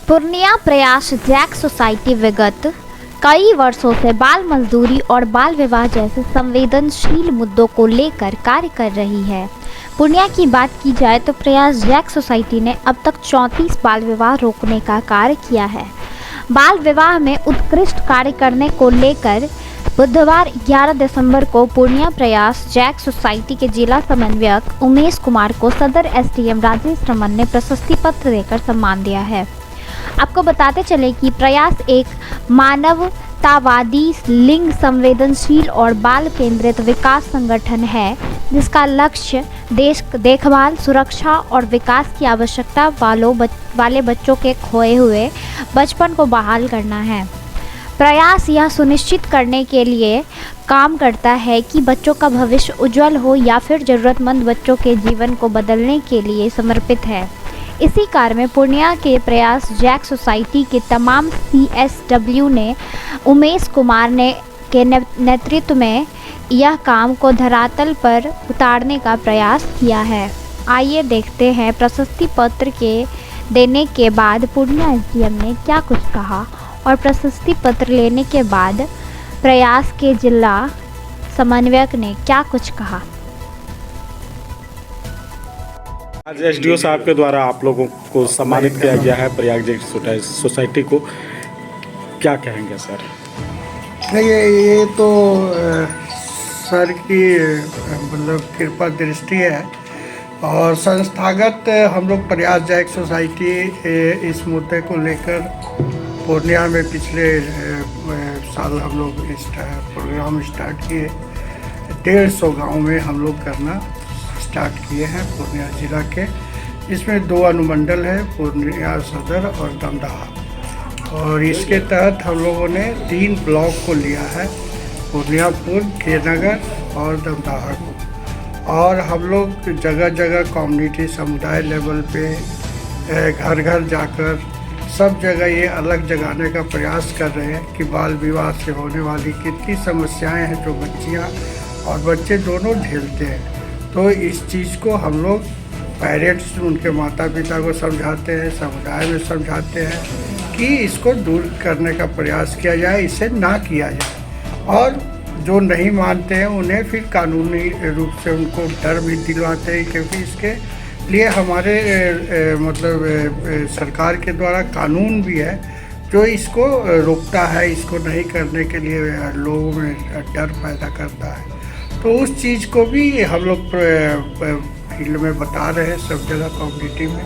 पूर्णिया प्रयास Jack society विगत कई वर्षों से बाल मजदूरी और बाल विवाह जैसे संवेदनशील मुद्दों को लेकर कार्य कर रही है। पूर्णिया की बात की जाए तो प्रयास जैक सोसाइटी ने अब तक 34 बाल विवाह रोकने का कार्य किया है। बाल विवाह में उत्कृष्ट कार्य करने को लेकर बुधवार 11 दिसंबर को पूर्णिया प्रयास जैक सोसाइटी के जिला समन्वयक उमेश कुमार को सदर एसडीएम राजेश रमन ने प्रशस्ति पत्र देकर सम्मान दिया है। आपको बताते चले कि प्रयास एक मानवतावादी, लिंग संवेदनशील और बाल केंद्रित विकास संगठन है जिसका लक्ष्य देश देखभाल, सुरक्षा और विकास की आवश्यकता वाले बच्चों के खोए हुए बचपन को बहाल करना है। प्रयास यह सुनिश्चित करने के लिए काम करता है कि बच्चों का भविष्य उज्जवल हो या फिर ज़रूरतमंद बच्चों के जीवन को बदलने के लिए समर्पित है। इसी कार्य में पूर्णिया के प्रयास जैक सोसाइटी के तमाम CSW ने उमेश कुमार के नेतृत्व में यह काम को धरातल पर उतारने का प्रयास किया है। आइए देखते हैं प्रशस्ति पत्र के देने के बाद पूर्णिया SDM ने क्या कुछ कहा और प्रशस्ति पत्र लेने के बाद प्रयास के जिला समन्वयक ने क्या कुछ कहा। आज SDO साहब के द्वारा आप लोगों को सम्मानित किया गया है प्रयाग जैक सोसाइटी को, क्या कहेंगे सर? ये तो सर की मतलब कृपा दृष्टि है और संस्थागत हम लोग प्रयास जैक सोसाइटी इस मुद्दे को लेकर पूर्णिया में पिछले साल हम लोग इस प्रोग्राम स्टार्ट किए। 150 गाँव में हम लोग करना स्टार्ट किए हैं पूर्णिया जिला के। इसमें 2 अनुमंडल है, पूर्णिया सदर और दमदहा, और इसके तहत हम लोगों ने 3 ब्लॉक को लिया है, पूर्णियापुर, के नगर और दमदहा को। और हम लोग जगह जगह कम्युनिटी समुदाय लेवल पे घर घर जाकर सब जगह ये अलग जगाने का प्रयास कर रहे हैं कि बाल विवाह से होने वाली कितनी समस्याएं हैं जो बच्चियां और बच्चे दोनों झेलते हैं। तो इस चीज़ को हम लोग पेरेंट्स उनके माता पिता को समझाते हैं, समुदाय में समझाते हैं कि इसको दूर करने का प्रयास किया जाए, इसे ना किया जाए। और जो नहीं मानते हैं उन्हें फिर कानूनी रूप से उनको डर भी दिलवाते हैं, क्योंकि इसके लिए हमारे मतलब सरकार के द्वारा कानून भी है जो इसको रोकता है, इसको नहीं करने के लिए लोगों में डर पैदा करता है। तो उस चीज़ को भी हम लोग फील्ड में बता रहे हैं सब जगह कम्युनिटी में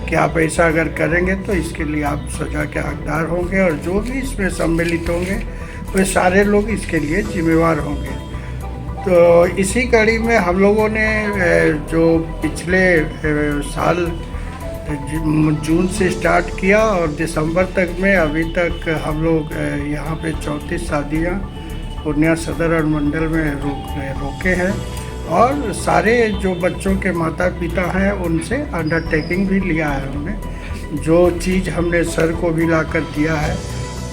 कि आप ऐसा अगर करेंगे तो इसके लिए आप सजा के हकदार होंगे और जो भी इसमें सम्मिलित होंगे वे सारे लोग इसके लिए जिम्मेवार होंगे। तो इसी कड़ी में हम लोगों ने जो पिछले साल जून से स्टार्ट किया और दिसंबर तक में अभी तक हम लोग यहाँ पे 34 शादियाँ पूर्णिया सदर और मंडल में रोके हैं और सारे जो बच्चों के माता पिता हैं उनसे अंडरटेकिंग भी लिया है हमने। जो चीज़ हमने सर को भी ला कर दिया है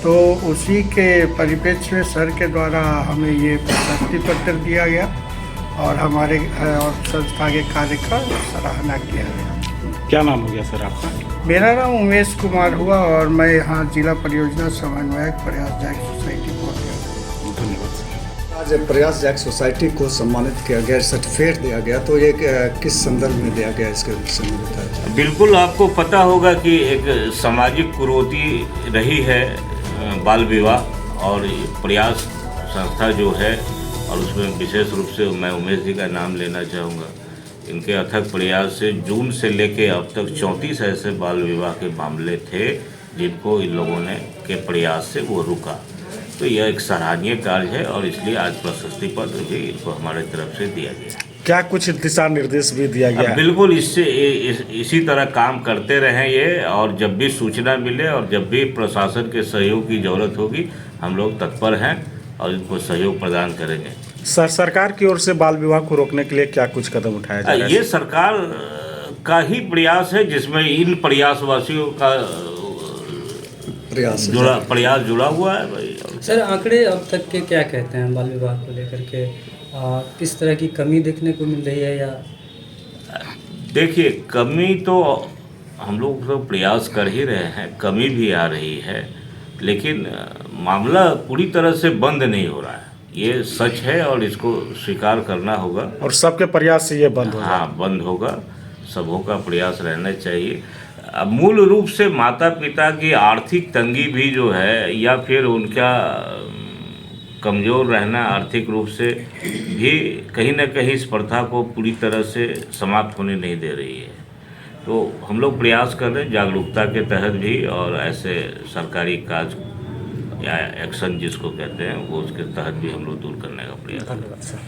तो उसी के परिप्रेक्ष्य में सर के द्वारा हमें ये प्रशस्ति पत्र दिया गया और हमारे और संस्था के कार्य का सराहना किया गया। क्या नाम हो गया सर आपका? मेरा नाम उमेश कुमार हुआ और मैं यहाँ जिला परियोजना समन्वयक प्रयास जैक सोसाइटी पूर्णिया। आज प्रयास जैक सोसाइटी को सम्मानित किया गया, सर्टिफिकेट दिया गया, तो ये किस संदर्भ में दिया गया इसके विषय में बताया? बिल्कुल, आपको पता होगा कि एक सामाजिक कुरीति रही है बाल विवाह, और प्रयास संस्था जो है और उसमें विशेष रूप से मैं उमेश जी का नाम लेना चाहूँगा। इनके अथक प्रयास से जून से लेके अब तक 34 ऐसे बाल विवाह के मामले थे जिनको इन लोगों ने के प्रयास से वो रुका। तो यह एक सराहनीय कार्य है और इसलिए आज प्रशस्ति पत्र भी इनको हमारे तरफ से दिया गया। क्या कुछ दिशा निर्देश भी दिया गया? बिल्कुल, इसी तरह काम करते रहें ये, और जब भी सूचना मिले और जब भी प्रशासन के सहयोग की ज़रूरत होगी हम लोग तत्पर हैं और इनको सहयोग प्रदान करेंगे। सरकार की ओर से बाल विवाह को रोकने के लिए क्या कुछ कदम उठाया जाएगा? ये सरकार का ही प्रयास है जिसमें इन प्रयासवासियों का प्रयास जुड़ा हुआ है भाई। सर, आंकड़े अब तक के क्या कहते हैं बाल विवाह को लेकर के? किस तरह की कमी देखने को मिल रही है? या देखिए, कमी तो हम लोग तो प्रयास कर ही रहे हैं, कमी भी आ रही है, लेकिन मामला पूरी तरह से बंद नहीं हो रहा है, ये सच है और इसको स्वीकार करना होगा। और सबके प्रयास से ये बंद हो जाए। हाँ, बंद होगा, सबों का प्रयास रहना चाहिए। अब मूल रूप से माता पिता की आर्थिक तंगी भी जो है, या फिर उनका कमज़ोर रहना आर्थिक रूप से भी कहीं ना कहीं इस प्रथा को पूरी तरह से समाप्त होने नहीं दे रही है। तो हम लोग प्रयास कर रहे हैं जागरूकता के तहत भी, और ऐसे सरकारी काज या एक्शन जिसको कहते हैं वो उसके तहत भी हम लोग दूर करने का प्रयास। धन्यवाद सर।